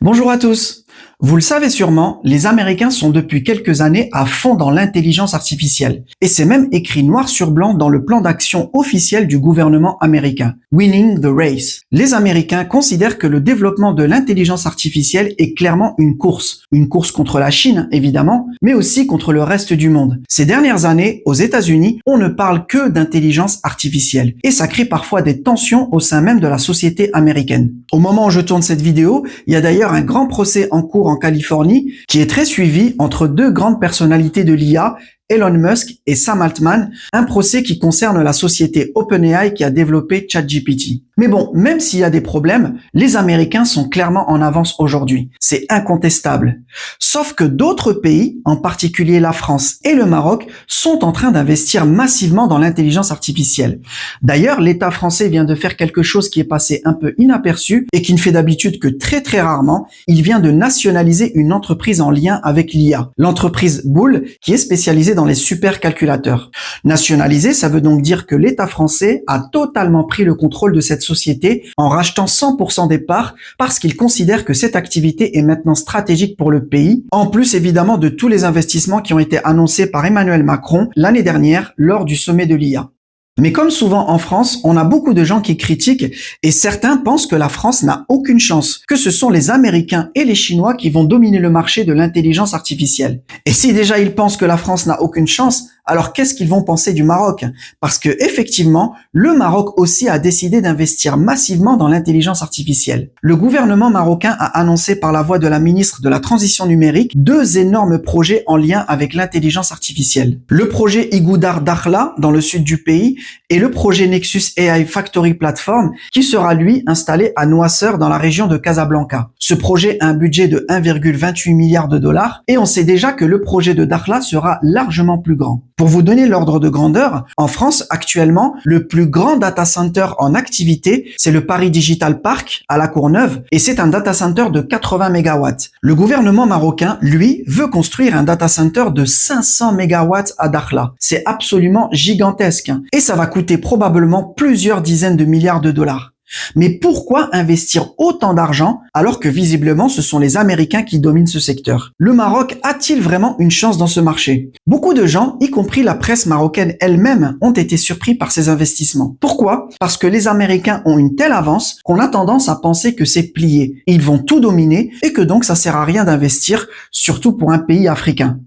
Bonjour à tous. Vous le savez sûrement, les Américains sont depuis quelques années à fond dans l'intelligence artificielle. Et c'est même écrit noir sur blanc dans le plan d'action officiel du gouvernement américain, Winning the Race. Les Américains considèrent que le développement de l'intelligence artificielle est clairement une course. Une course contre la Chine, évidemment, mais aussi contre le reste du monde. Ces dernières années, aux États-Unis, on ne parle que d'intelligence artificielle. Et ça crée parfois des tensions au sein même de la société américaine. Au moment où je tourne cette vidéo, il y a d'ailleurs un grand procès en cours en Californie qui est très suivi entre deux grandes personnalités de l'IA, Elon Musk et Sam Altman, un procès qui concerne la société OpenAI qui a développé ChatGPT. Mais bon, même s'il y a des problèmes, les Américains sont clairement en avance aujourd'hui. C'est incontestable. Sauf que d'autres pays, en particulier la France et le Maroc, sont en train d'investir massivement dans l'intelligence artificielle. D'ailleurs, l'État français vient de faire quelque chose qui est passé un peu inaperçu et qui ne fait d'habitude que très rarement. Il vient de nationaliser une entreprise en lien avec l'IA, l'entreprise Boole, qui est spécialisée dans les supercalculateurs. Nationaliser, ça veut donc dire que l'État français a totalement pris le contrôle de cette société en rachetant 100% des parts parce qu'il considère que cette activité est maintenant stratégique pour le pays, en plus évidemment de tous les investissements qui ont été annoncés par Emmanuel Macron l'année dernière lors du sommet de l'IA. Mais comme souvent en France, on a beaucoup de gens qui critiquent et certains pensent que la France n'a aucune chance, que ce sont les Américains et les Chinois qui vont dominer le marché de l'intelligence artificielle. Et si déjà ils pensent que la France n'a aucune chance, alors qu'est-ce qu'ils vont penser du Maroc? Parce que effectivement, le Maroc aussi a décidé d'investir massivement dans l'intelligence artificielle. Le gouvernement marocain a annoncé par la voix de la ministre de la Transition numérique deux énormes projets en lien avec l'intelligence artificielle. Le projet Igoudar Dakhla dans le sud du pays et le projet Nexus AI Factory Platform qui sera lui installé à Noisseur dans la région de Casablanca. Ce projet a un budget de 1,28 milliard de dollars et on sait déjà que le projet de Dakhla sera largement plus grand. Pour vous donner l'ordre de grandeur, en France, actuellement, le plus grand data center en activité, c'est le Paris Digital Park à La Courneuve et c'est un data center de 80 MW. Le gouvernement marocain, lui, veut construire un data center de 500 MW à Dakhla. C'est absolument gigantesque et ça va coûter probablement plusieurs dizaines de milliards de dollars. Mais pourquoi investir autant d'argent alors que visiblement ce sont les Américains qui dominent ce secteur? Le Maroc a-t-il vraiment une chance dans ce marché? Beaucoup de gens, y compris la presse marocaine elle-même, ont été surpris par ces investissements. Pourquoi? Parce que les Américains ont une telle avance qu'on a tendance à penser que c'est plié. Ils vont tout dominer et que donc ça sert à rien d'investir, surtout pour un pays africain.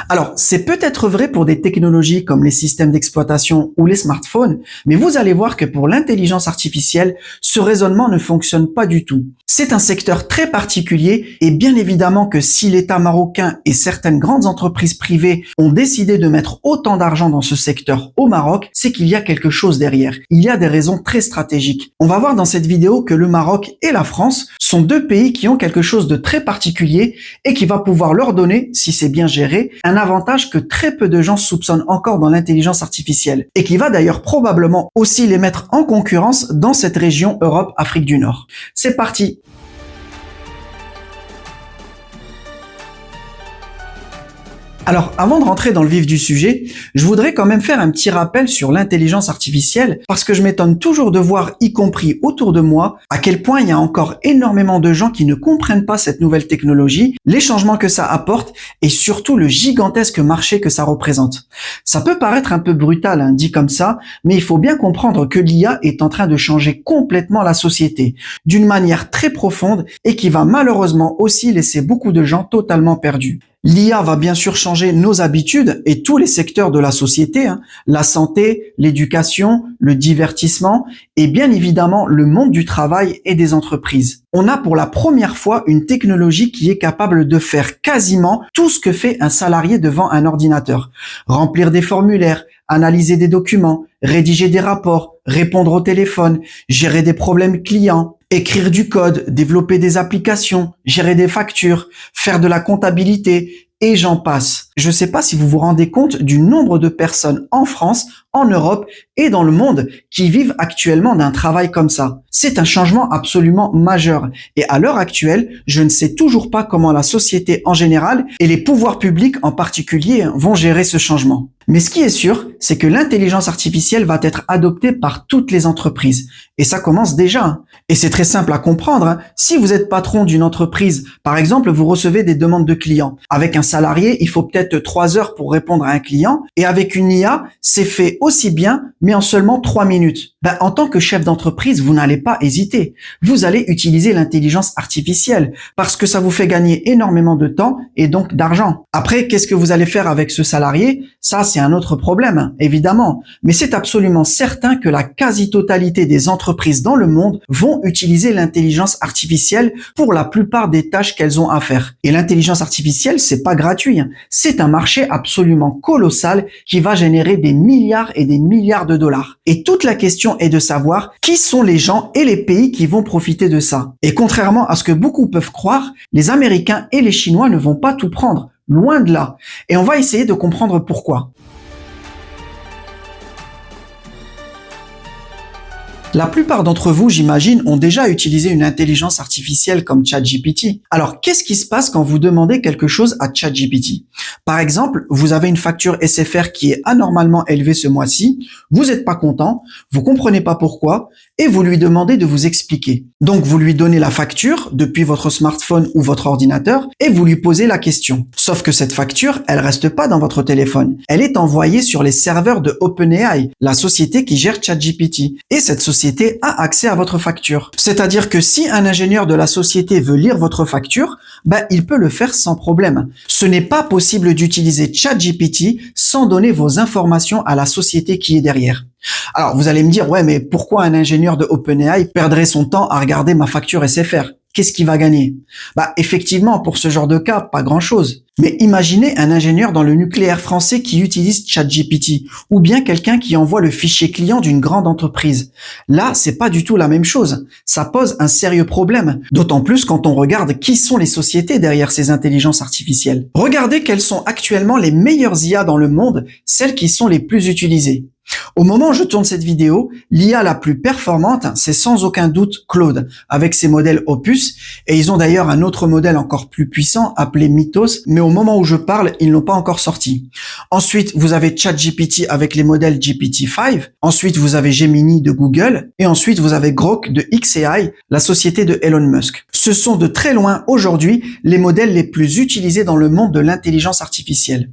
Alors, c'est peut-être vrai pour des technologies comme les systèmes d'exploitation ou les smartphones, mais vous allez voir que pour l'intelligence artificielle, ce raisonnement ne fonctionne pas du tout. C'est un secteur très particulier et bien évidemment que si l'État marocain et certaines grandes entreprises privées ont décidé de mettre autant d'argent dans ce secteur au Maroc, c'est qu'il y a quelque chose derrière. Il y a des raisons très stratégiques. On va voir dans cette vidéo que le Maroc et la France sont deux pays qui ont quelque chose de très particulier et qui va pouvoir leur donner, si c'est bien géré, un avantage que très peu de gens soupçonnent encore dans l'intelligence artificielle et qui va d'ailleurs probablement aussi les mettre en concurrence dans cette région Europe-Afrique du Nord. C'est parti! Alors, avant de rentrer dans le vif du sujet, je voudrais quand même faire un petit rappel sur l'intelligence artificielle parce que je m'étonne toujours de voir, y compris autour de moi, à quel point il y a encore énormément de gens qui ne comprennent pas cette nouvelle technologie, les changements que ça apporte et surtout le gigantesque marché que ça représente. Ça peut paraître un peu brutal, dit comme ça, mais il faut bien comprendre que l'IA est en train de changer complètement la société d'une manière très profonde et qui va malheureusement aussi laisser beaucoup de gens totalement perdus. L'IA va bien sûr changer nos habitudes et tous les secteurs de la société, la santé, l'éducation, le divertissement et bien évidemment le monde du travail et des entreprises. On a pour la première fois une technologie qui est capable de faire quasiment tout ce que fait un salarié devant un ordinateur. Remplir des formulaires, analyser des documents, rédiger des rapports, répondre au téléphone, gérer des problèmes clients, écrire du code, développer des applications, gérer des factures, faire de la comptabilité, et j'en passe. Je ne sais pas si vous vous rendez compte du nombre de personnes en France en Europe et dans le monde qui vivent actuellement d'un travail comme ça. C'est un changement absolument majeur. Et à l'heure actuelle, je ne sais toujours pas comment la société en général et les pouvoirs publics en particulier vont gérer ce changement. Mais ce qui est sûr, c'est que l'intelligence artificielle va être adoptée par toutes les entreprises. Et ça commence déjà. Et c'est très simple à comprendre. Si vous êtes patron d'une entreprise, par exemple, vous recevez des demandes de clients. Avec un salarié, il faut peut-être 3 heures pour répondre à un client. Et avec une IA, c'est fait aussi bien, mais en seulement 3 minutes. En tant que chef d'entreprise, vous n'allez pas hésiter. Vous allez utiliser l'intelligence artificielle parce que ça vous fait gagner énormément de temps et donc d'argent. Après, qu'est-ce que vous allez faire avec ce salarié? Ça, c'est un autre problème, évidemment. Mais c'est absolument certain que la quasi-totalité des entreprises dans le monde vont utiliser l'intelligence artificielle pour la plupart des tâches qu'elles ont à faire. Et l'intelligence artificielle, c'est pas gratuit. C'est un marché absolument colossal qui va générer des milliards et des milliards de dollars. Et toute la question est de savoir qui sont les gens et les pays qui vont profiter de ça. Et contrairement à ce que beaucoup peuvent croire, les Américains et les Chinois ne vont pas tout prendre. Loin de là. Et on va essayer de comprendre pourquoi. La plupart d'entre vous, j'imagine, ont déjà utilisé une intelligence artificielle comme ChatGPT. Alors, qu'est-ce qui se passe quand vous demandez quelque chose à ChatGPT? Par exemple, vous avez une facture SFR qui est anormalement élevée ce mois-ci, vous n'êtes pas content, vous comprenez pas pourquoi, et vous lui demandez de vous expliquer. Donc, vous lui donnez la facture depuis votre smartphone ou votre ordinateur et vous lui posez la question. Sauf que cette facture, elle reste pas dans votre téléphone. Elle est envoyée sur les serveurs de OpenAI, la société qui gère ChatGPT. Et cette société a accès à votre facture. C'est-à-dire que si un ingénieur de la société veut lire votre facture, il peut le faire sans problème. Ce n'est pas possible d'utiliser ChatGPT sans donner vos informations à la société qui est derrière. Alors, vous allez me dire, ouais, mais pourquoi un ingénieur de OpenAI perdrait son temps à regarder ma facture SFR? Qu'est-ce qu'il va gagner? Effectivement, pour ce genre de cas, pas grand-chose. Mais imaginez un ingénieur dans le nucléaire français qui utilise ChatGPT, ou bien quelqu'un qui envoie le fichier client d'une grande entreprise. Là, c'est pas du tout la même chose. Ça pose un sérieux problème. D'autant plus quand on regarde qui sont les sociétés derrière ces intelligences artificielles. Regardez quelles sont actuellement les meilleures IA dans le monde, celles qui sont les plus utilisées. Au moment où je tourne cette vidéo, l'IA la plus performante, c'est sans aucun doute Claude, avec ses modèles Opus, et ils ont d'ailleurs un autre modèle encore plus puissant appelé Mythos, mais au moment où je parle, ils n'ont pas encore sorti. Ensuite, vous avez ChatGPT avec les modèles GPT-5, ensuite vous avez Gemini de Google, et ensuite vous avez Grok de xAI, la société de Elon Musk. Ce sont de très loin aujourd'hui les modèles les plus utilisés dans le monde de l'intelligence artificielle.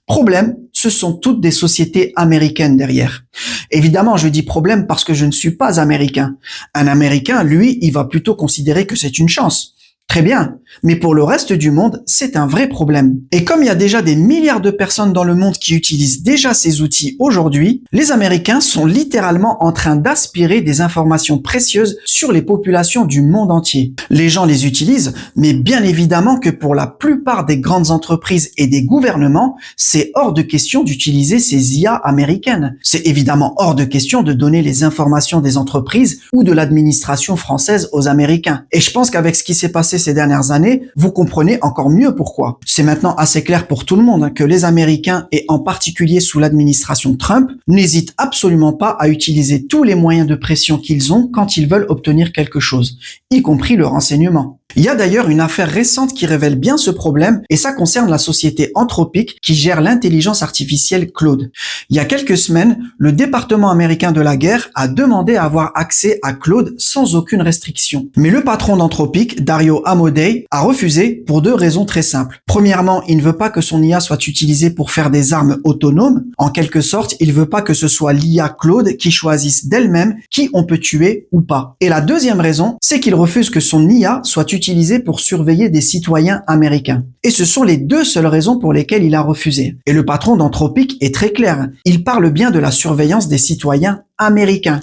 Problème, ce sont toutes des sociétés américaines derrière. Évidemment, je dis problème parce que je ne suis pas américain. Un Américain, lui, il va plutôt considérer que c'est une chance. Très bien, mais pour le reste du monde, c'est un vrai problème. Et comme il y a déjà des milliards de personnes dans le monde qui utilisent déjà ces outils aujourd'hui, les Américains sont littéralement en train d'aspirer des informations précieuses sur les populations du monde entier. Les gens les utilisent, mais bien évidemment que pour la plupart des grandes entreprises et des gouvernements, c'est hors de question d'utiliser ces IA américaines. C'est évidemment hors de question de donner les informations des entreprises ou de l'administration française aux Américains. Et je pense qu'avec ce qui s'est passé ces dernières années, vous comprenez encore mieux pourquoi. C'est maintenant assez clair pour tout le monde que les Américains, et en particulier sous l'administration Trump, n'hésitent absolument pas à utiliser tous les moyens de pression qu'ils ont quand ils veulent obtenir quelque chose, y compris le renseignement. Il y a d'ailleurs une affaire récente qui révèle bien ce problème et ça concerne la société Anthropic qui gère l'intelligence artificielle Claude. Il y a quelques semaines, le département américain de la guerre a demandé à avoir accès à Claude sans aucune restriction. Mais le patron d'Anthropic, Dario Amodei, a refusé pour 2 raisons très simples. Premièrement, il ne veut pas que son IA soit utilisée pour faire des armes autonomes. En quelque sorte, il veut pas que ce soit l'IA Claude qui choisisse d'elle-même qui on peut tuer ou pas. Et la deuxième raison, c'est qu'il refuse que son IA soit utilisé pour surveiller des citoyens américains. Et ce sont les 2 seules raisons pour lesquelles il a refusé. Et le patron d'Anthropic est très clair. Il parle bien de la surveillance des citoyens américains.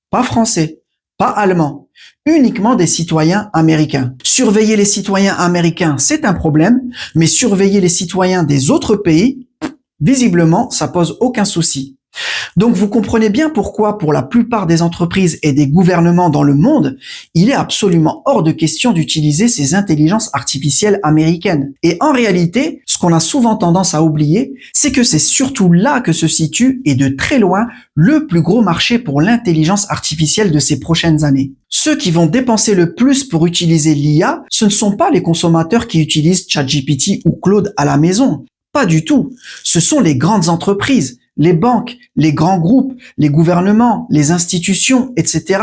Pas français, pas allemands. Uniquement des citoyens américains. Surveiller les citoyens américains, c'est un problème, mais surveiller les citoyens des autres pays, visiblement, ça pose aucun souci. Donc vous comprenez bien pourquoi pour la plupart des entreprises et des gouvernements dans le monde, il est absolument hors de question d'utiliser ces intelligences artificielles américaines. Et en réalité, ce ce qu'on a souvent tendance à oublier, c'est que c'est surtout là que se situe, et de très loin, le plus gros marché pour l'intelligence artificielle de ces prochaines années. Ceux qui vont dépenser le plus pour utiliser l'IA, ce ne sont pas les consommateurs qui utilisent ChatGPT ou Claude à la maison. Pas du tout. Ce sont les grandes entreprises, les banques, les grands groupes, les gouvernements, les institutions, etc.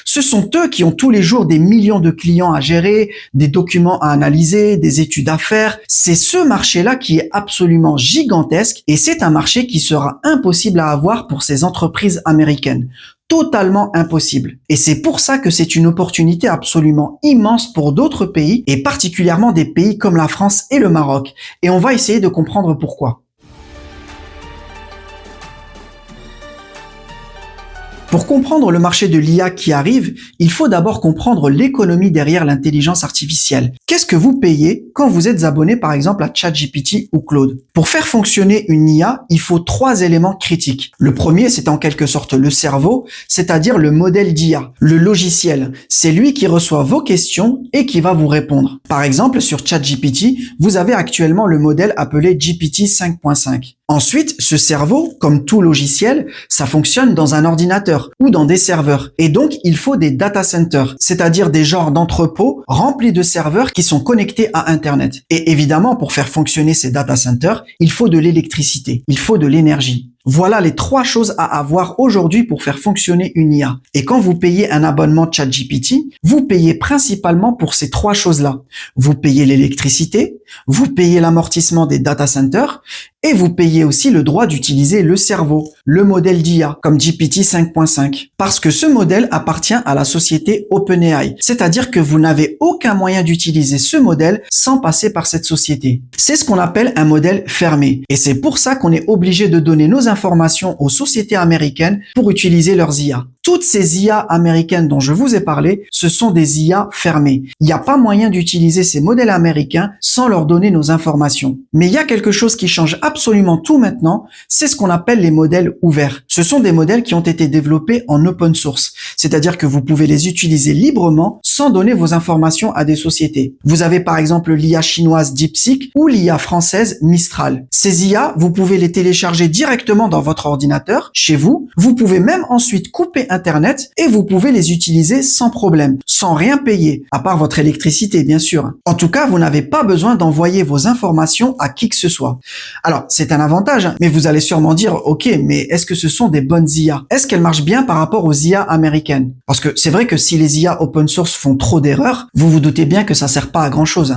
Ce sont eux qui ont tous les jours des millions de clients à gérer, des documents à analyser, des études à faire. C'est ce marché-là qui est absolument gigantesque, et c'est un marché qui sera impossible à avoir pour ces entreprises américaines. Totalement impossible. Et c'est pour ça que c'est une opportunité absolument immense pour d'autres pays, et particulièrement des pays comme la France et le Maroc. Et on va essayer de comprendre pourquoi. Pour comprendre le marché de l'IA qui arrive, il faut d'abord comprendre l'économie derrière l'intelligence artificielle. Qu'est-ce que vous payez quand vous êtes abonné par exemple à ChatGPT ou Claude? Pour faire fonctionner une IA, il faut 3 éléments critiques. Le premier, c'est en quelque sorte le cerveau, c'est-à-dire le modèle d'IA. Le logiciel, c'est lui qui reçoit vos questions et qui va vous répondre. Par exemple, sur ChatGPT, vous avez actuellement le modèle appelé GPT 5.5. Ensuite, ce cerveau, comme tout logiciel, ça fonctionne dans un ordinateur ou dans des serveurs. Et donc, il faut des data centers, c'est-à-dire des genres d'entrepôts remplis de serveurs qui sont connectés à Internet. Et évidemment, pour faire fonctionner ces data centers, il faut de l'électricité, il faut de l'énergie. Voilà les 3 choses à avoir aujourd'hui pour faire fonctionner une IA. Et quand vous payez un abonnement ChatGPT, vous payez principalement pour ces 3 choses-là. Vous payez l'électricité, vous payez l'amortissement des data centers, et vous payez aussi le droit d'utiliser le cerveau, le modèle d'IA, comme GPT 5.5. Parce que ce modèle appartient à la société OpenAI. C'est-à-dire que vous n'avez aucun moyen d'utiliser ce modèle sans passer par cette société. C'est ce qu'on appelle un modèle fermé. Et c'est pour ça qu'on est obligé de donner nos informations aux sociétés américaines pour utiliser leurs IA. Toutes ces IA américaines dont je vous ai parlé, ce sont des IA fermées. Il n'y a pas moyen d'utiliser ces modèles américains sans leur donner nos informations. Mais il y a quelque chose qui change absolument tout maintenant, c'est ce qu'on appelle les modèles ouverts. Ce sont des modèles qui ont été développés en open source, c'est-à-dire que vous pouvez les utiliser librement sans donner vos informations à des sociétés. Vous avez par exemple l'IA chinoise DeepSeek ou l'IA française Mistral. Ces IA, vous pouvez les télécharger directement dans votre ordinateur, chez vous. Vous pouvez même ensuite couper Internet et vous pouvez les utiliser sans problème, sans rien payer, à part votre électricité bien sûr. En tout cas, vous n'avez pas besoin d'envoyer vos informations à qui que ce soit. Alors, c'est un avantage, mais vous allez sûrement dire, ok, mais est-ce que ce sont des bonnes IA? Est-ce qu'elles marchent bien par rapport aux IA américaines? Parce que c'est vrai que si les IA open source font trop d'erreurs, vous vous doutez bien que ça sert pas à grand chose.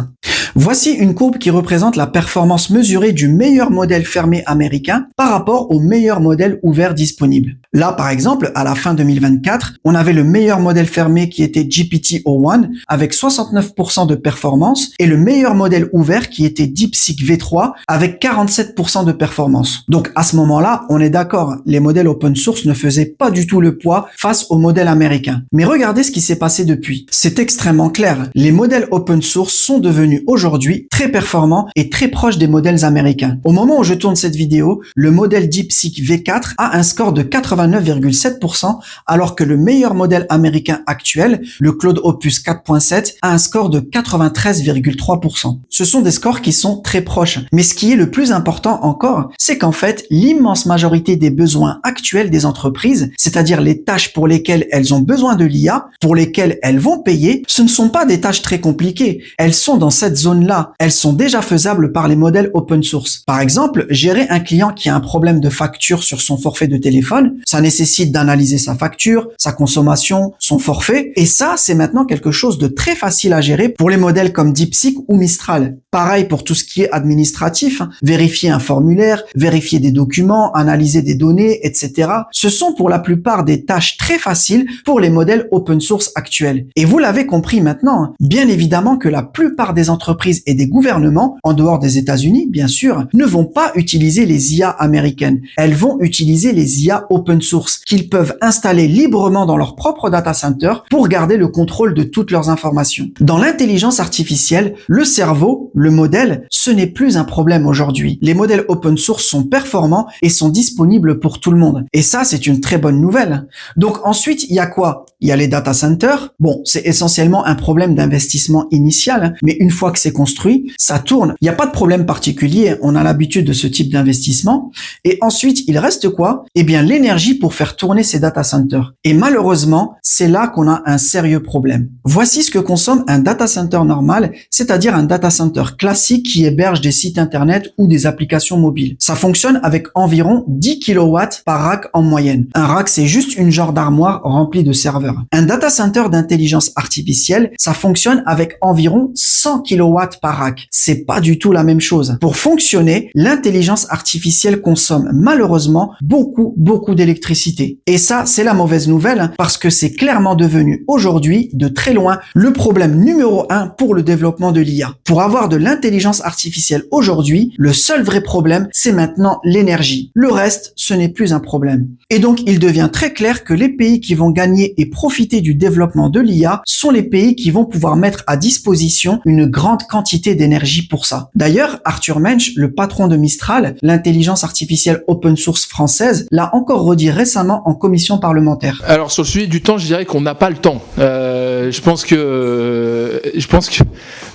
Voici une courbe qui représente la performance mesurée du meilleur modèle fermé américain par rapport au meilleur modèle ouvert disponible. Là, par exemple, à la fin 2024, on avait le meilleur modèle fermé qui était GPT-o1 avec 69% de performance et le meilleur modèle ouvert qui était DeepSeek V3 avec 47% de performance. Donc à ce moment-là, on est d'accord, les modèles open source ne faisaient pas du tout le poids face aux modèles américains. Mais regardez ce qui s'est passé depuis. C'est extrêmement clair. Les modèles open source sont devenus aujourd'hui très performants et très proches des modèles américains. Au moment où je tourne cette vidéo, le modèle DeepSeek V4 a un score de 89,7% alors que le meilleur modèle américain actuel, le Claude Opus 4.7, a un score de 93,3%. Ce sont des scores qui sont très proches. Mais ce qui est le plus important encore, c'est qu'en fait, l'immense majorité des besoins actuels des entreprises, c'est-à-dire les tâches pour lesquelles elles ont besoin de l'IA, pour lesquelles elles vont payer, ce ne sont pas des tâches très compliquées. Elles sont dans cette zone-là. Elles sont déjà faisables par les modèles open source. Par exemple, gérer un client qui a un problème de facture sur son forfait de téléphone, ça nécessite d'analyser sa facture, sa consommation, son forfait. Et ça, c'est maintenant quelque chose de très facile à gérer pour les modèles comme DeepSeek ou Mistral. Pareil pour tout ce qui est administratif, vérifier un formulaire, vérifier des documents, analyser des données, etc. Ce sont pour la plupart des tâches très faciles pour les modèles open source actuels. Et vous l'avez compris maintenant, bien évidemment que la plupart des entreprises et des gouvernements, en dehors des États-Unis, bien sûr, ne vont pas utiliser les IA américaines. Elles vont utiliser les IA open source qu'ils peuvent installer librement dans leur propre data center pour garder le contrôle de toutes leurs informations. Dans l'intelligence artificielle, le cerveau, le modèle, ce n'est plus un problème aujourd'hui. Les modèles open source sont performants et sont disponibles pour tout le monde. Et ça, c'est une très bonne nouvelle. Donc ensuite, il y a quoi? Il y a les data centers. Bon, c'est essentiellement un problème d'investissement initial, mais une fois que c'est c'est construit, ça tourne, il n'y a pas de problème particulier, on a l'habitude de ce type d'investissement. Et ensuite, il reste quoi? Eh bien, l'énergie pour faire tourner ces data centers. Et malheureusement, c'est là qu'on a un sérieux problème. Voici ce que consomme un data center normal, c'est-à-dire un data center classique qui héberge des sites internet ou des applications mobiles. Ça fonctionne avec environ 10 kW par rack en moyenne. Un rack, c'est juste une genre d'armoire remplie de serveurs. Un data center d'intelligence artificielle, ça fonctionne avec environ 100 kW par rack. C'est pas du tout la même chose. Pour fonctionner, l'intelligence artificielle consomme malheureusement beaucoup d'électricité. Et ça, c'est la mauvaise nouvelle parce que c'est clairement devenu aujourd'hui, de très loin, le problème numéro 1 pour le développement de l'IA. Pour avoir de l'intelligence artificielle aujourd'hui, le seul vrai problème, c'est maintenant l'énergie. Le reste, ce n'est plus un problème. Et donc, il devient très clair que les pays qui vont gagner et profiter du développement de l'IA sont les pays qui vont pouvoir mettre à disposition une grande quantité d'énergie pour ça. D'ailleurs, Arthur Mensch, le patron de Mistral, l'intelligence artificielle open source française, l'a encore redit récemment en commission parlementaire. Alors, sur le sujet du temps, je dirais qu'on n'a pas le temps. Je pense que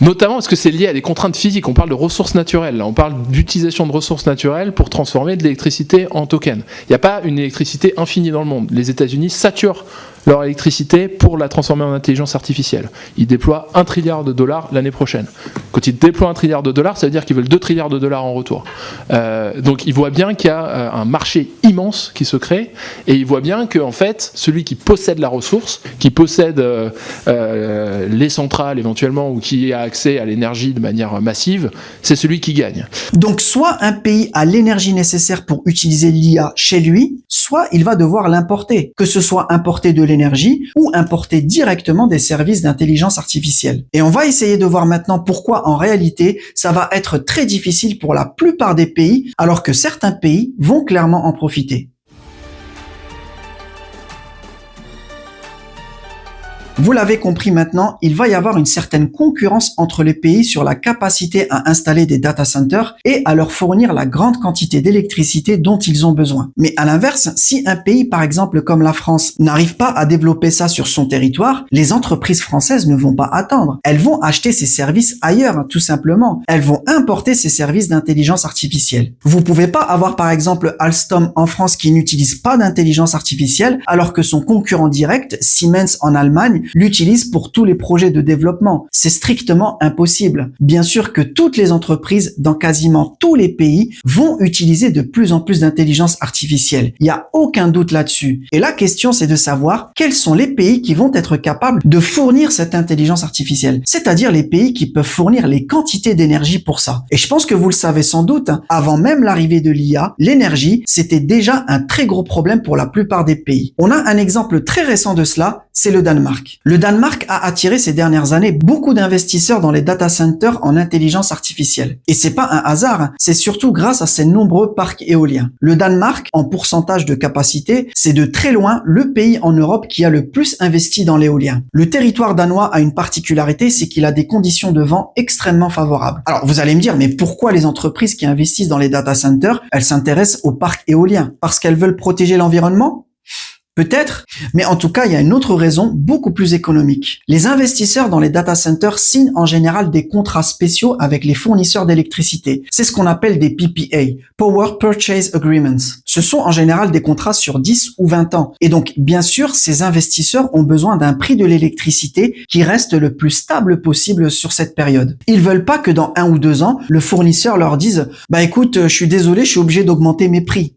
notamment parce que c'est lié à des contraintes physiques. On parle de ressources naturelles. Là, on parle d'utilisation de ressources naturelles pour transformer de l'électricité en token. Il n'y a pas une électricité infinie dans le monde. Les États-Unis saturent leur électricité pour la transformer en intelligence artificielle. Ils déploient $1 trilliard l'année prochaine. Quand ils déploient $1 trilliard, ça veut dire qu'ils veulent $2 trilliards en retour. Donc ils voient bien qu'il y a un marché immense qui se crée, et ils voient bien que en fait, celui qui possède la ressource, qui possède les centrales éventuellement, ou qui a accès à l'énergie de manière massive, c'est celui qui gagne. Donc soit un pays a l'énergie nécessaire pour utiliser l'IA chez lui, soit il va devoir l'importer, que ce soit importer de l'énergie ou importer directement des services d'intelligence artificielle. Et on va essayer de voir maintenant pourquoi en réalité ça va être très difficile pour la plupart des pays, alors que certains pays vont clairement en profiter. Vous l'avez compris maintenant, il va y avoir une certaine concurrence entre les pays sur la capacité à installer des data centers et à leur fournir la grande quantité d'électricité dont ils ont besoin. Mais à l'inverse, si un pays par exemple comme la France n'arrive pas à développer ça sur son territoire, les entreprises françaises ne vont pas attendre. Elles vont acheter ces services ailleurs, tout simplement. Elles vont importer ces services d'intelligence artificielle. Vous pouvez pas avoir par exemple Alstom en France qui n'utilise pas d'intelligence artificielle alors que son concurrent direct, Siemens en Allemagne, l'utilise pour tous les projets de développement. C'est strictement impossible. Bien sûr que toutes les entreprises dans quasiment tous les pays vont utiliser de plus en plus d'intelligence artificielle. Il n'y a aucun doute là-dessus. Et la question, c'est de savoir quels sont les pays qui vont être capables de fournir cette intelligence artificielle. C'est-à-dire les pays qui peuvent fournir les quantités d'énergie pour ça. Et je pense que vous le savez sans doute, avant même l'arrivée de l'IA, l'énergie, c'était déjà un très gros problème pour la plupart des pays. On a un exemple très récent de cela, c'est le Danemark. Le Danemark a attiré ces dernières années beaucoup d'investisseurs dans les data centers en intelligence artificielle. Et c'est pas un hasard, c'est surtout grâce à ses nombreux parcs éoliens. Le Danemark, en pourcentage de capacité, c'est de très loin le pays en Europe qui a le plus investi dans l'éolien. Le territoire danois a une particularité, c'est qu'il a des conditions de vent extrêmement favorables. Alors vous allez me dire, mais pourquoi les entreprises qui investissent dans les data centers, elles s'intéressent aux parcs éoliens? Parce qu'elles veulent protéger l'environnement? Peut-être, mais en tout cas, il y a une autre raison beaucoup plus économique. Les investisseurs dans les data centers signent en général des contrats spéciaux avec les fournisseurs d'électricité. C'est ce qu'on appelle des PPA, Power Purchase Agreements. Ce sont en général des contrats sur 10 ou 20 ans. Et donc, bien sûr, ces investisseurs ont besoin d'un prix de l'électricité qui reste le plus stable possible sur cette période. Ils veulent pas que dans 1 ou 2 ans, le fournisseur leur dise « Bah écoute, je suis désolé, je suis obligé d'augmenter mes prix ».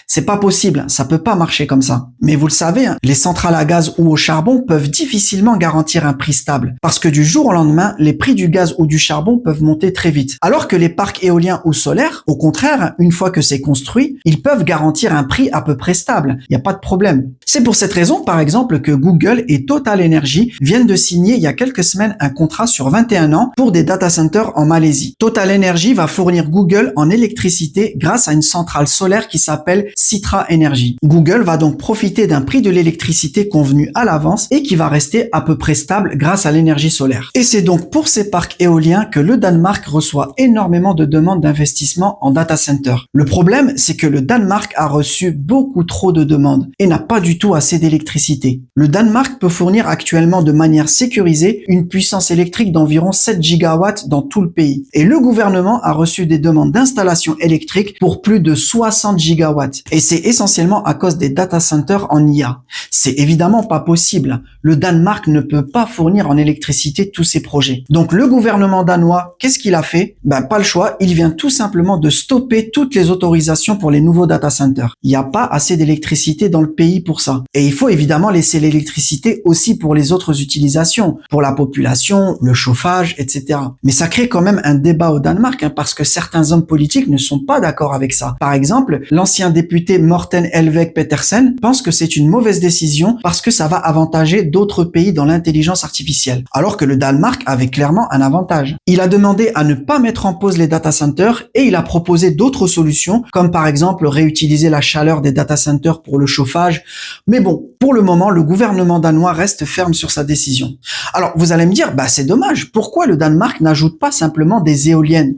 C'est pas possible, ça peut pas marcher comme ça. Mais vous le savez, les centrales à gaz ou au charbon peuvent difficilement garantir un prix stable, parce que du jour au lendemain, les prix du gaz ou du charbon peuvent monter très vite. Alors que les parcs éoliens ou solaires, au contraire, une fois que c'est construit, ils peuvent garantir un prix à peu près stable, il n'y a pas de problème. C'est pour cette raison, par exemple, que Google et Total Energy viennent de signer il y a quelques semaines un contrat sur 21 ans pour des data centers en Malaisie. Total Energy va fournir Google en électricité grâce à une centrale solaire qui s'appelle appelle Citra Energy. Google va donc profiter d'un prix de l'électricité convenu à l'avance et qui va rester à peu près stable grâce à l'énergie solaire. Et c'est donc pour ces parcs éoliens que le Danemark reçoit énormément de demandes d'investissement en data center. Le problème, c'est que le Danemark a reçu beaucoup trop de demandes et n'a pas du tout assez d'électricité. Le Danemark peut fournir actuellement de manière sécurisée une puissance électrique d'environ 7 gigawatts dans tout le pays. Et le gouvernement a reçu des demandes d'installation électrique pour plus de 60 gigawatts. Et c'est essentiellement à cause des data centers en IA. C'est évidemment pas possible. Le Danemark ne peut pas fournir en électricité tous ces projets. Donc le gouvernement danois, qu'est-ce qu'il a fait? Pas le choix, il vient tout simplement de stopper toutes les autorisations pour les nouveaux data centers. Il n'y a pas assez d'électricité dans le pays pour ça. Et il faut évidemment laisser l'électricité aussi pour les autres utilisations, pour la population, le chauffage, etc. Mais ça crée quand même un débat au Danemark, parce que certains hommes politiques ne sont pas d'accord avec ça. Par exemple, l'ancien député Morten Helveg Petersen pense que c'est une mauvaise décision parce que ça va avantager d'autres pays dans l'intelligence artificielle, alors que le Danemark avait clairement un avantage. Il a demandé à ne pas mettre en pause les data centers et il a proposé d'autres solutions, comme par exemple réutiliser la chaleur des data centers pour le chauffage. Mais bon, pour le moment, le gouvernement danois reste ferme sur sa décision. Alors, vous allez me dire, c'est dommage. Pourquoi le Danemark n'ajoute pas simplement des éoliennes?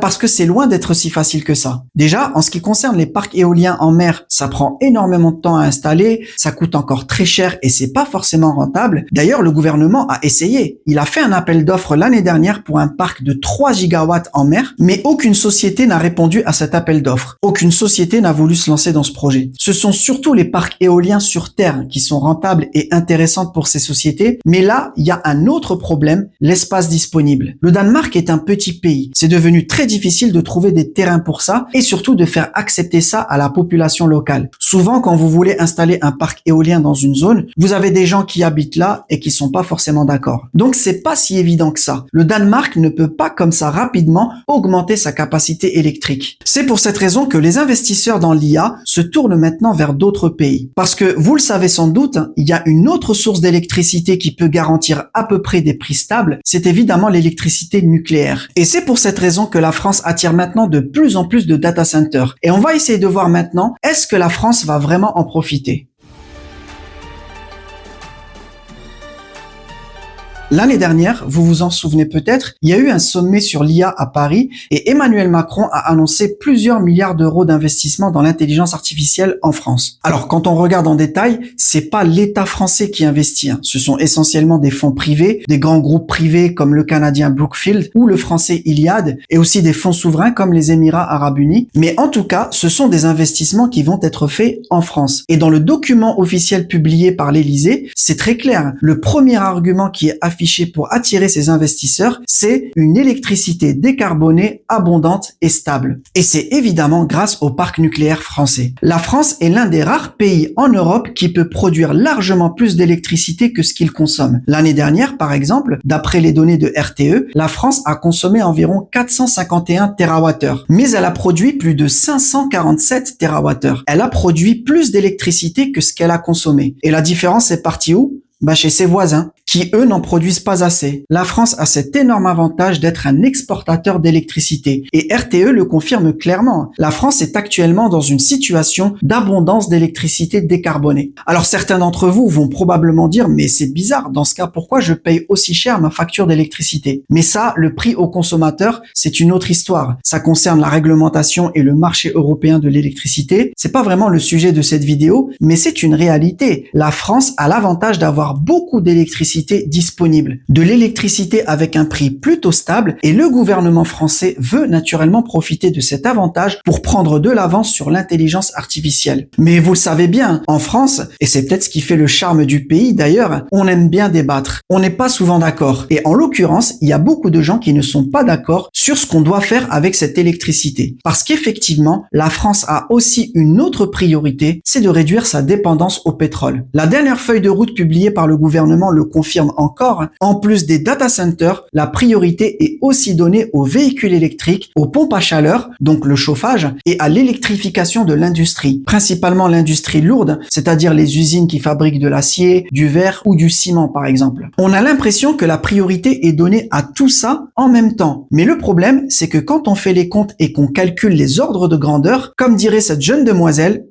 Parce que c'est loin d'être si facile que ça. Déjà, en ce qui concerne les parcs éoliens en mer, ça prend énormément de temps à installer, ça coûte encore très cher et c'est pas forcément rentable. D'ailleurs, le gouvernement a essayé. Il a fait un appel d'offres l'année dernière pour un parc de 3 gigawatts en mer, mais aucune société n'a répondu à cet appel d'offres. Aucune société n'a voulu se lancer dans ce projet. Ce sont surtout les parcs éoliens sur terre qui sont rentables et intéressants pour ces sociétés, mais là, il y a un autre problème, l'espace disponible. Le Danemark est un petit pays. C'est devenu très difficile de trouver des terrains pour ça et surtout de faire accepter ça à la population locale. Souvent, quand vous voulez installer un parc éolien dans une zone, vous avez des gens qui habitent là et qui sont pas forcément d'accord. Donc, c'est pas si évident que ça. Le Danemark ne peut pas comme ça rapidement augmenter sa capacité électrique. C'est pour cette raison que les investisseurs dans l'IA se tournent maintenant vers d'autres pays. Parce que, vous le savez sans doute, il y a une autre source d'électricité qui peut garantir à peu près des prix stables, c'est évidemment l'électricité nucléaire. Et c'est pour cette raison que la France attire maintenant de plus en plus de data centers. Et on va essayer de voir maintenant, est-ce que la France va vraiment en profiter? L'année dernière, vous vous en souvenez peut-être, il y a eu un sommet sur l'IA à Paris et Emmanuel Macron a annoncé plusieurs milliards d'euros d'investissement dans l'intelligence artificielle en France. Alors, quand on regarde en détail, c'est pas l'État français qui investit. Ce sont essentiellement des fonds privés, des grands groupes privés comme le canadien Brookfield ou le français Iliad et aussi des fonds souverains comme les Émirats Arabes Unis. Mais en tout cas, ce sont des investissements qui vont être faits en France. Et dans le document officiel publié par l'Élysée, c'est très clair. Le premier argument qui est affiché pour attirer ces investisseurs, c'est une électricité décarbonée, abondante et stable. Et c'est évidemment grâce au parc nucléaire français. La France est l'un des rares pays en Europe qui peut produire largement plus d'électricité que ce qu'il consomme. L'année dernière, par exemple, d'après les données de RTE, la France a consommé environ 451 TWh, mais elle a produit plus de 547 TWh. Elle a produit plus d'électricité que ce qu'elle a consommé. Et la différence est partie où? Chez ses voisins, qui eux n'en produisent pas assez. La France a cet énorme avantage d'être un exportateur d'électricité. Et RTE le confirme clairement. La France est actuellement dans une situation d'abondance d'électricité décarbonée. Alors certains d'entre vous vont probablement dire, mais c'est bizarre, dans ce cas, pourquoi je paye aussi cher ma facture d'électricité? Mais ça, le prix au consommateur, c'est une autre histoire. Ça concerne la réglementation et le marché européen de l'électricité. C'est pas vraiment le sujet de cette vidéo, mais c'est une réalité. La France a l'avantage d'avoir beaucoup d'électricité disponible, de l'électricité avec un prix plutôt stable et le gouvernement français veut naturellement profiter de cet avantage pour prendre de l'avance sur l'intelligence artificielle. Mais vous le savez bien, en France, et c'est peut-être ce qui fait le charme du pays d'ailleurs, on aime bien débattre. On n'est pas souvent d'accord. Et en l'occurrence, il y a beaucoup de gens qui ne sont pas d'accord sur ce qu'on doit faire avec cette électricité. Parce qu'effectivement, la France a aussi une autre priorité, c'est de réduire sa dépendance au pétrole. La dernière feuille de route publiée par par le gouvernement le confirme encore, en plus des data centers, la priorité est aussi donnée aux véhicules électriques, aux pompes à chaleur, donc le chauffage, et à l'électrification de l'industrie, principalement l'industrie lourde, c'est-à-dire les usines qui fabriquent de l'acier, du verre ou du ciment par exemple. On a l'impression que la priorité est donnée à tout ça en même temps. Mais le problème, c'est que quand on fait les comptes et qu'on calcule les ordres de grandeur, comme dirait cette jeune demoiselle,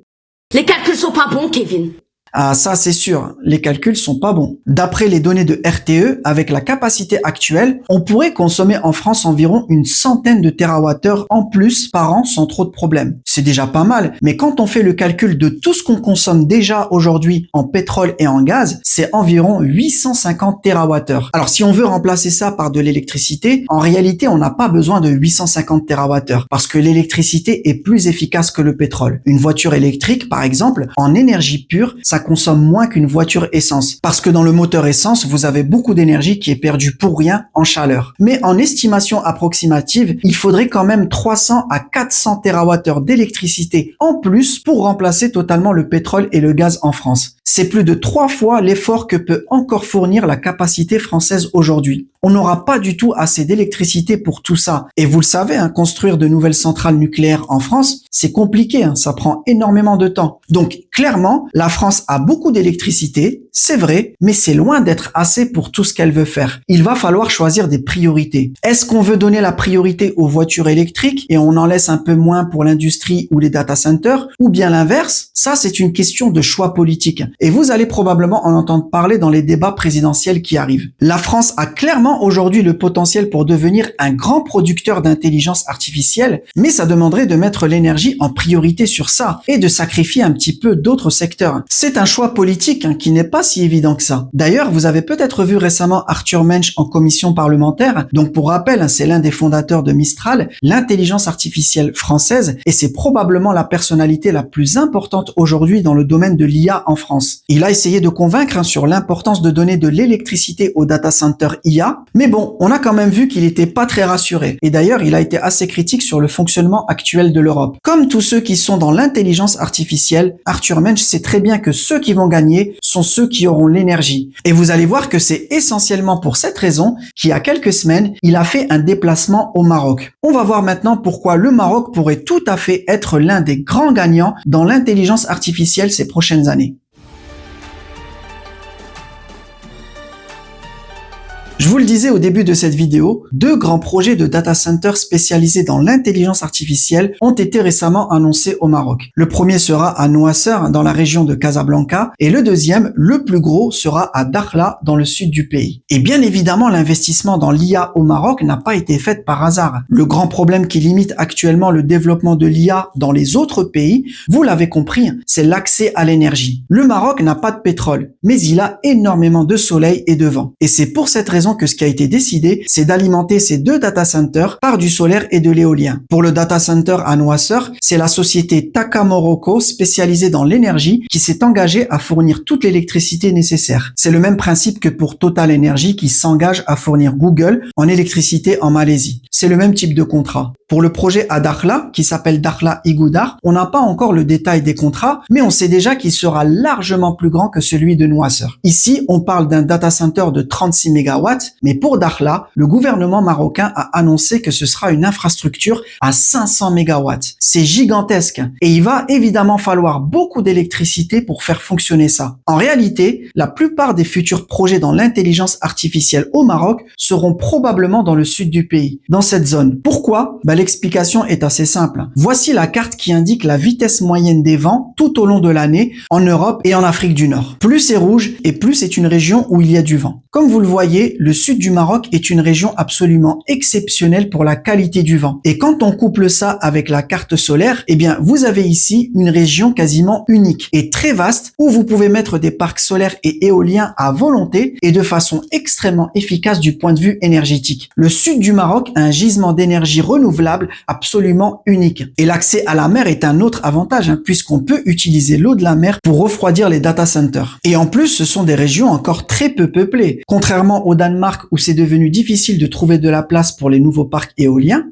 les calculs sont pas bons, Kevin. ah, ça c'est sûr, les calculs sont pas bons. D'après les données de RTE, avec la capacité actuelle, on pourrait consommer en France environ une centaine de térawattheures en plus par an sans trop de problèmes. C'est déjà pas mal, mais quand on fait le calcul de tout ce qu'on consomme déjà aujourd'hui en pétrole et en gaz, c'est environ 850 térawattheures. Alors si on veut remplacer ça par de l'électricité, en réalité on n'a pas besoin de 850 térawattheures parce que l'électricité est plus efficace que le pétrole. Une voiture électrique, par exemple, en énergie pure, ça consomme moins qu'une voiture essence. Parce que dans le moteur essence, vous avez beaucoup d'énergie qui est perdue pour rien en chaleur. Mais en estimation approximative, il faudrait quand même 300 à 400 térawattheures d'électricité en plus pour remplacer totalement le pétrole et le gaz en France. C'est plus de 3 fois l'effort que peut encore fournir la capacité française aujourd'hui. On n'aura pas du tout assez d'électricité pour tout ça. Et vous le savez, construire de nouvelles centrales nucléaires en France, c'est compliqué, ça prend énormément de temps. Donc clairement, la France a beaucoup d'électricité, c'est vrai, mais c'est loin d'être assez pour tout ce qu'elle veut faire. Il va falloir choisir des priorités. Est-ce qu'on veut donner la priorité aux voitures électriques et on en laisse un peu moins pour l'industrie ou les data centers, ou bien l'inverse? Ça, c'est une question de choix politique. Et vous allez probablement en entendre parler dans les débats présidentiels qui arrivent. La France a clairement aujourd'hui le potentiel pour devenir un grand producteur d'intelligence artificielle, mais ça demanderait de mettre l'énergie en priorité sur ça et de sacrifier un petit peu d'autres secteurs. C'est un choix politique qui n'est pas si évident que ça. D'ailleurs, vous avez peut-être vu récemment Arthur Mensch en commission parlementaire. Donc pour rappel, c'est l'un des fondateurs de Mistral, l'intelligence artificielle française, et c'est probablement la personnalité la plus importante aujourd'hui dans le domaine de l'IA en France. Il a essayé de convaincre sur l'importance de donner de l'électricité aux data centers IA, mais bon, on a quand même vu qu'il était pas très rassuré. Et d'ailleurs, il a été assez critique sur le fonctionnement actuel de l'Europe. Comme tous ceux qui sont dans l'intelligence artificielle, Arthur Mensch sait très bien que ceux qui vont gagner sont ceux qui auront l'énergie. Et vous allez voir que c'est essentiellement pour cette raison qu'il y a quelques semaines, il a fait un déplacement au Maroc. On va voir maintenant pourquoi le Maroc pourrait tout à fait être l'un des grands gagnants dans l'intelligence artificielle ces prochaines années. Je vous le disais au début de cette vidéo, 2 grands projets de data centers spécialisés dans l'intelligence artificielle ont été récemment annoncés au Maroc. Le premier sera à Noisser, dans la région de Casablanca, et le deuxième, le plus gros, sera à Dakhla, dans le sud du pays. Et bien évidemment, l'investissement dans l'IA au Maroc n'a pas été fait par hasard. Le grand problème qui limite actuellement le développement de l'IA dans les autres pays, vous l'avez compris, c'est l'accès à l'énergie. Le Maroc n'a pas de pétrole, mais il a énormément de soleil et de vent. Et c'est pour cette raison que ce qui a été décidé, c'est d'alimenter ces 2 data centers par du solaire et de l'éolien. Pour le data center à Noisser, c'est la société Taka Morocco spécialisée dans l'énergie qui s'est engagée à fournir toute l'électricité nécessaire. C'est le même principe que pour Total Energy qui s'engage à fournir Google en électricité en Malaisie. C'est le même type de contrat. Pour le projet à Dakhla, qui s'appelle Dakhla Igoudar, on n'a pas encore le détail des contrats, mais on sait déjà qu'il sera largement plus grand que celui de Noisser. Ici, on parle d'un data center de 36 MW, mais pour Dakhla, le gouvernement marocain a annoncé que ce sera une infrastructure à 500 MW. C'est gigantesque et il va évidemment falloir beaucoup d'électricité pour faire fonctionner ça. En réalité, la plupart des futurs projets dans l'intelligence artificielle au Maroc seront probablement dans le sud du pays, dans cette zone. Pourquoi ? L'explication est assez simple. Voici la carte qui indique la vitesse moyenne des vents tout au long de l'année en Europe et en Afrique du Nord. Plus c'est rouge et plus c'est une région où il y a du vent. Comme vous le voyez, le sud du Maroc est une région absolument exceptionnelle pour la qualité du vent. Et quand on couple ça avec la carte solaire, eh bien, vous avez ici une région quasiment unique et très vaste où vous pouvez mettre des parcs solaires et éoliens à volonté et de façon extrêmement efficace du point de vue énergétique. Le sud du Maroc a un gisement d'énergie renouvelable renouvelable absolument unique. Et l'accès à la mer est un autre avantage, puisqu'on peut utiliser l'eau de la mer pour refroidir les data centers. Et en plus, ce sont des régions encore très peu peuplées. Contrairement au Danemark où c'est devenu difficile de trouver de la place pour les nouveaux parcs éoliens,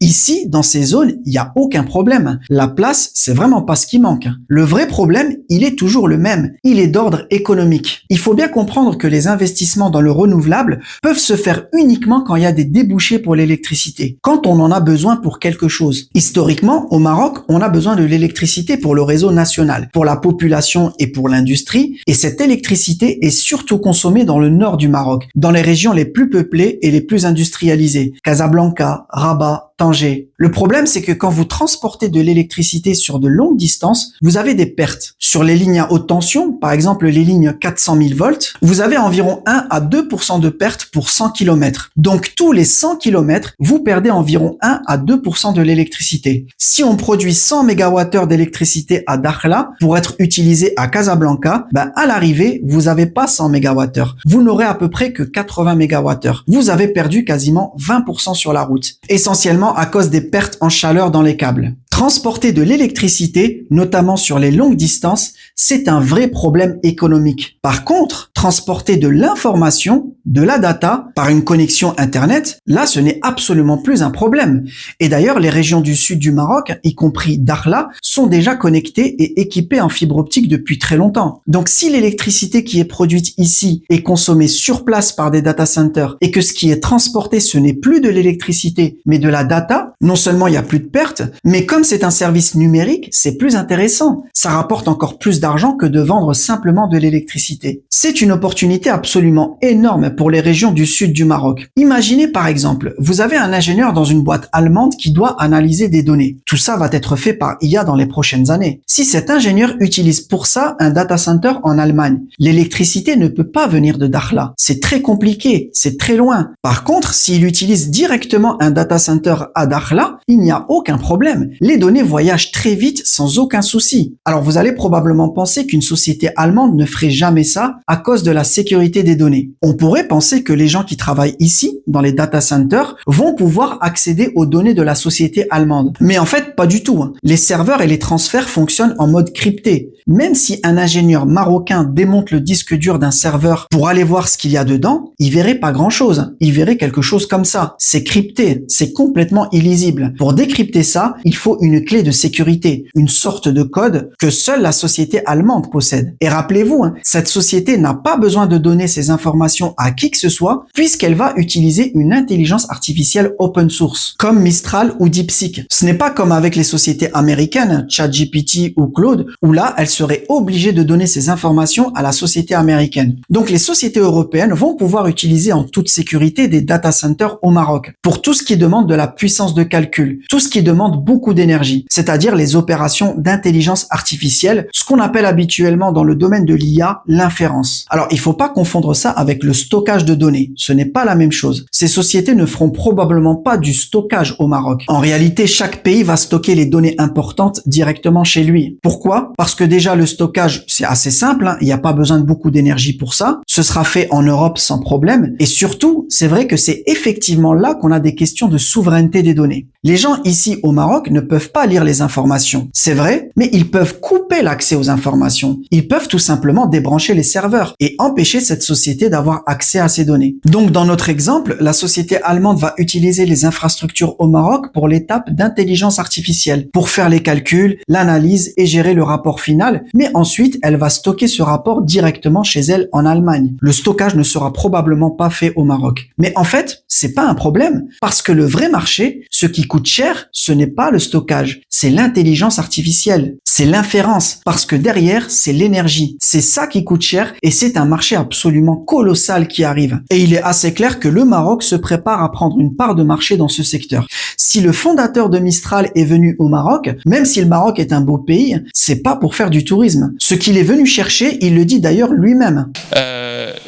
ici, dans ces zones, il n'y a aucun problème. La place, c'est vraiment pas ce qui manque. Le vrai problème, il est toujours le même. Il est d'ordre économique. Il faut bien comprendre que les investissements dans le renouvelable peuvent se faire uniquement quand il y a des débouchés pour l'électricité, quand on en a besoin pour quelque chose. Historiquement, au Maroc, on a besoin de l'électricité pour le réseau national, pour la population et pour l'industrie, et cette électricité est surtout consommée dans le nord du Maroc, dans les régions les plus peuplées et les plus industrialisées, Casablanca, Rabat, Tanger. Le problème, c'est que quand vous transportez de l'électricité sur de longues distances, vous avez des pertes. Sur les lignes à haute tension, par exemple les lignes 400 000 volts, vous avez environ 1 à 2% de pertes pour 100 km. Donc tous les 100 km, vous perdez environ 1 à 2% de l'électricité. Si on produit 100 MWh d'électricité à Dakhla pour être utilisé à Casablanca, à l'arrivée, vous n'avez pas 100 MWh. Vous n'aurez à peu près que 80 MWh. Vous avez perdu quasiment 20% sur la route. Essentiellement à cause des pertes en chaleur dans les câbles. Transporter de l'électricité, notamment sur les longues distances, c'est un vrai problème économique. Par contre, transporter de l'information, de la data, par une connexion Internet, là, ce n'est absolument plus un problème. Et d'ailleurs, les régions du sud du Maroc, y compris Dakhla, sont déjà connectées et équipées en fibre optique depuis très longtemps. Donc, si l'électricité qui est produite ici est consommée sur place par des data centers et que ce qui est transporté, ce n'est plus de l'électricité, mais de la data, non seulement il n'y a plus de pertes, mais comme c'est un service numérique, c'est plus intéressant. Ça rapporte encore plus d'argent que de vendre simplement de l'électricité. C'est une opportunité absolument énorme pour les régions du sud du Maroc. Imaginez par exemple, vous avez un ingénieur dans une boîte allemande qui doit analyser des données. Tout ça va être fait par IA dans les prochaines années. Si cet ingénieur utilise pour ça un data center en Allemagne, l'électricité ne peut pas venir de Dakhla. C'est très compliqué, c'est très loin. Par contre, s'il utilise directement un data center à Dakhla, il n'y a aucun problème. Les données voyagent très vite sans aucun souci. Alors vous allez probablement penser qu'une société allemande ne ferait jamais ça à cause de la sécurité des données. On pourrait penser que les gens qui travaillent ici, dans les data centers, vont pouvoir accéder aux données de la société allemande. Mais en fait, pas du tout. Les serveurs et les transferts fonctionnent en mode crypté. Même si un ingénieur marocain démonte le disque dur d'un serveur pour aller voir ce qu'il y a dedans, il verrait pas grand-chose. Il verrait quelque chose comme ça. C'est crypté, c'est complètement illisible. Pour décrypter ça, il faut une clé de sécurité, une sorte de code que seule la société allemande possède. Et rappelez-vous, cette société n'a pas besoin de donner ces informations à qui que ce soit, puisqu'elle va utiliser une intelligence artificielle open source, comme Mistral ou DeepSeek. Ce n'est pas comme avec les sociétés américaines, ChatGPT ou Claude, où là, elles seraient obligées de donner ces informations à la société américaine. Donc les sociétés européennes vont pouvoir utiliser en toute sécurité des data centers au Maroc, pour tout ce qui demande de la puissance de calcul, tout ce qui demande beaucoup d'énergie, c'est-à-dire les opérations d'intelligence artificielle, ce qu'on appelle habituellement dans le domaine de l'IA l'inférence. Alors, il faut pas confondre ça avec le stockage de données. Ce n'est pas la même chose. Ces sociétés ne feront probablement pas du stockage au Maroc. En réalité, chaque pays va stocker les données importantes directement chez lui. Pourquoi? Parce que déjà, le stockage, c'est assez simple, il n'y a pas besoin de beaucoup d'énergie pour ça. Ce sera fait en Europe sans problème. Et surtout, c'est vrai que c'est effectivement là qu'on a des questions de souveraineté des données. Les gens ici au Maroc ne peuvent pas lire les informations. C'est vrai, mais ils peuvent couper l'accès aux informations. Ils peuvent tout simplement débrancher les serveurs et empêcher cette société d'avoir accès à ces données. Donc, dans notre exemple, la société allemande va utiliser les infrastructures au Maroc pour l'étape d'intelligence artificielle, pour faire les calculs, l'analyse et gérer le rapport final, mais ensuite, elle va stocker ce rapport directement chez elle en Allemagne. Le stockage ne sera probablement pas fait au Maroc. Mais en fait, c'est pas un problème, parce que le vrai marché, ce qui coûte cher, ce n'est pas le stockage, c'est l'intelligence artificielle, c'est l'inférence, parce que derrière, c'est l'énergie. C'est ça qui coûte cher et c'est un marché absolument colossal qui arrive. Et il est assez clair que le Maroc se prépare à prendre une part de marché dans ce secteur. Si le fondateur de Mistral est venu au Maroc, même si le Maroc est un beau pays, c'est pas pour faire du tourisme. Ce qu'il est venu chercher, il le dit d'ailleurs lui-même.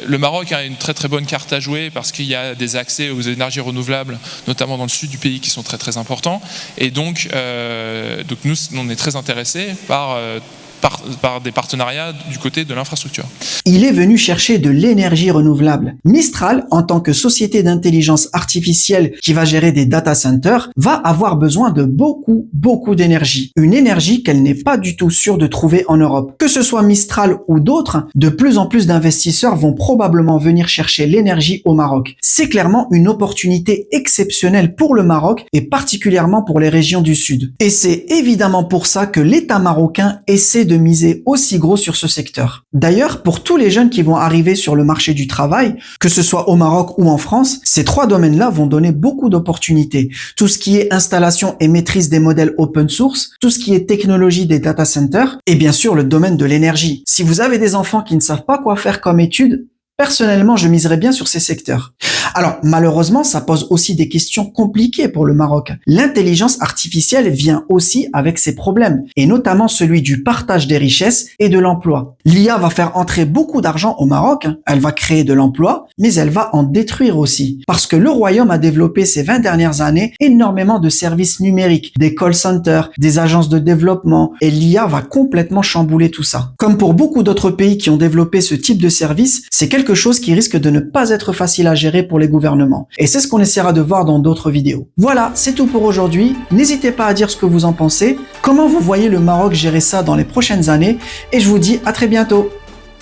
Le Maroc a une très très bonne carte à jouer parce qu'il y a des accès aux énergies renouvelables, notamment dans le sud du pays, qui sont très très importants. Et donc nous, on est très intéressés par par des partenariats du côté de l'infrastructure. Il est venu chercher de l'énergie renouvelable. Mistral, en tant que société d'intelligence artificielle qui va gérer des data centers, va avoir besoin de beaucoup d'énergie. Une énergie qu'elle n'est pas du tout sûre de trouver en Europe. Que ce soit Mistral ou d'autres, de plus en plus d'investisseurs vont probablement venir chercher l'énergie au Maroc. C'est clairement une opportunité exceptionnelle pour le Maroc et particulièrement pour les régions du Sud. Et c'est évidemment pour ça que l'État marocain essaie de miser aussi gros sur ce secteur. D'ailleurs, pour tous les jeunes qui vont arriver sur le marché du travail, que ce soit au Maroc ou en France, ces 3 domaines-là vont donner beaucoup d'opportunités. Tout ce qui est installation et maîtrise des modèles open source, tout ce qui est technologie des data centers et bien sûr le domaine de l'énergie. Si vous avez des enfants qui ne savent pas quoi faire comme études, personnellement, je miserais bien sur ces secteurs. Alors, malheureusement, ça pose aussi des questions compliquées pour le Maroc. L'intelligence artificielle vient aussi avec ses problèmes, et notamment celui du partage des richesses et de l'emploi. L'IA va faire entrer beaucoup d'argent au Maroc, elle va créer de l'emploi, mais elle va en détruire aussi. Parce que le royaume a développé ces 20 dernières années énormément de services numériques, des call centers, des agences de développement, et l'IA va complètement chambouler tout ça. Comme pour beaucoup d'autres pays qui ont développé ce type de service, c'est quelque chose qui risque de ne pas être facile à gérer pour les gouvernements. Et c'est ce qu'on essaiera de voir dans d'autres vidéos. Voilà, c'est tout pour aujourd'hui. N'hésitez pas à dire ce que vous en pensez, comment vous voyez le Maroc gérer ça dans les prochaines années, et je vous dis à très bientôt.